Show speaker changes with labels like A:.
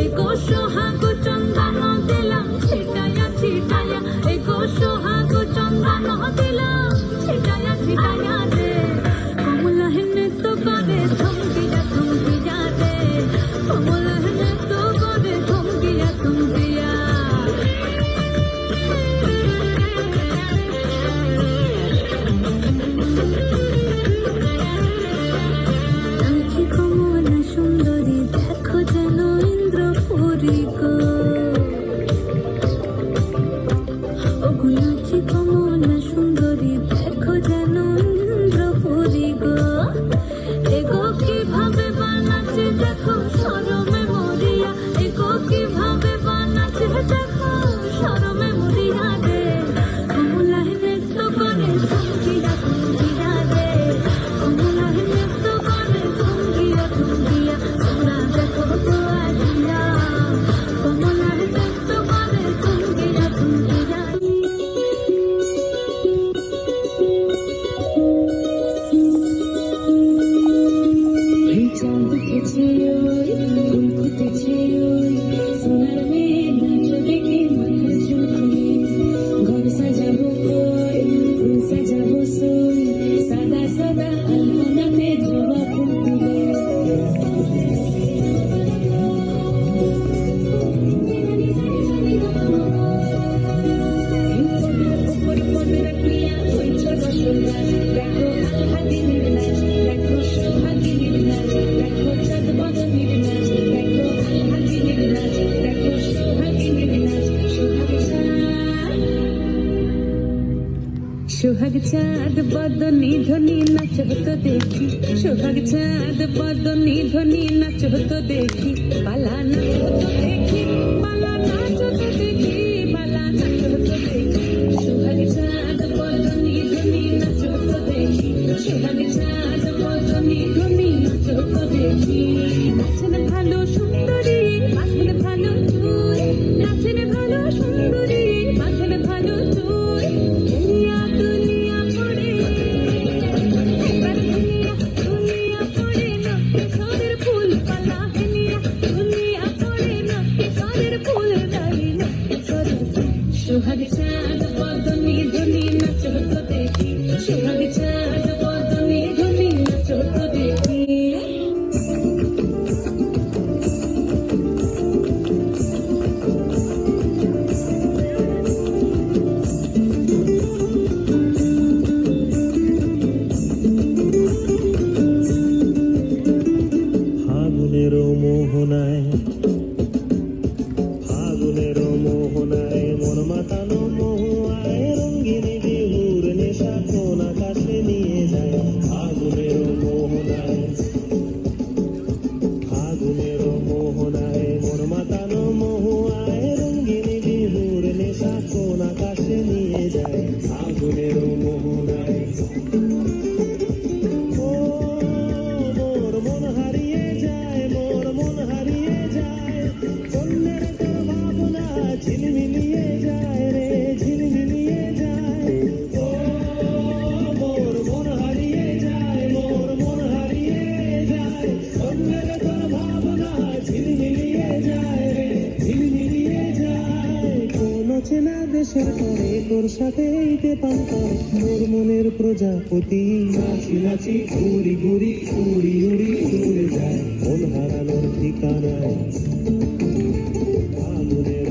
A: এগো সোহাগ চন্দন দিলাম ছিটায়া ছিটায়া, এগো সোহাগ চন্দন দিলাম ছিটায়া ছিটায়া রে, কমলা হেনে তো করে থমকিয়া থমকিয়া রে, কমলা হেনে তো করে থমকিয়া থমকিয়া। কমলা সুন্দরী দেখো যেন ইন্দ্রপুরী গো, ওগুলাছি কমলা সুন্দরী দেখো যেন ইন্দ্রপুরী গো, এগো কিভাবে বানাচ্ছে দেখো শরমে মরিয়া, এগো কিভাবে বানাচ্ছে দেখো শরমে মরিয়া রে, কমলা হেনে তো করে থমকিয়া থমকিয়া রে, কমলা হেনে তো করে থমকিয়া থমকিয়া, তোমরা দেখো তো আজিয়া, কমলা হেনে তো করে থমকিয়া থমকিয়া। এই চাঁদ উঠেছে ওই ফুল ফুটেছে ওই, সোনার মেয়ে নাচ দেখে মাথা ঝুঁকি, ঘর সাজাবো কই ফুল সাজাবো সই, সাদা সাদা আলপনাতে জবা ফুটবে। উপর পড়বে রাখিয়া ওই ছোট সোনা, দেখো আলহাদিনের নাচ, দেখো সোহাগিনীর নাচ, দেখো চাঁদ বদনীর নাচ, দেখো আলহাদিনের নাচ, দেখো সোহাগিনীর নাচ, সোহাগ চাঁদ বদনী ধ্বনি নাচ হতো দেখি, সোহাগ চাঁদ বদনী ধ্বনি নাচ হতো দেখি, পালা নাচ হতো দেখি, পালা নাচ হতো দেখি, পালা নাচ হতো দেখি, সোহাগ চাঁদ বদনী ধ্বনি নাচ হতো দেখি, সোহাগ চাঁদ বদনী ধ্বনি নাচ হতো দেখি। নাচেন ভালো সুন্দরী বাঁধেন ভালো তুই, নাচেন ভালো সুন্দরী বাঁধেন ভালো তুই, দুনিয়া দুনিয়া পড়ে একবার দুনিয়া দুনিয়া পড়ে না কেশরের ফুল পালা হেনিয়া, দুনিয়া পড়ে না কেশরের ফুল দাঁড়ি না কেশরের ফুল। সোহাগ চাঁদ বদনী ধ্বনি নাচ হতো দেখি, সোহাগ চাঁদ বদনী ধ্বনি নাচ হতো দেখি।
B: ফাগুনের মোহনায় ফাগুনের মোহনায় মন মাতানো মহুয়ায়, রঙ্গিনী বিহুর নেশা কোন আকাশে নিয়ে যায়, ফাগুনের মোহনায় ফাগুনের মোহনায় মন মাতানো মহুয়ায়, রঙ্গিনী বিহুর নেশা কোন আকাশে নিয়ে যায়, ফাগুনের মোহনায়। ও মোর মন হারিয়ে যায়, মোর মন হারিয়ে যায়, অন্যের তোর ভাবনা ঝিলমিলিয়ে যায় রে ঝিলমিলিয়ে যায়, ও মোর মন হারিয়ে যায়, মোর মন হারিয়ে যায়, অন্যের তোর ভাবনা ঝিলমিলিয়ে যায় রে ঝিলমিলিয়ে যায়। কোন চেনা দেশের পরে তোর সাথে এইতে পান করে, তোর মনের প্রজাপতি নাচি নাচি ঘুরি ঘুরি উড়ি উড়ি উড়ে যায়, মন হারানোর ঠিকানায় ফাগুনের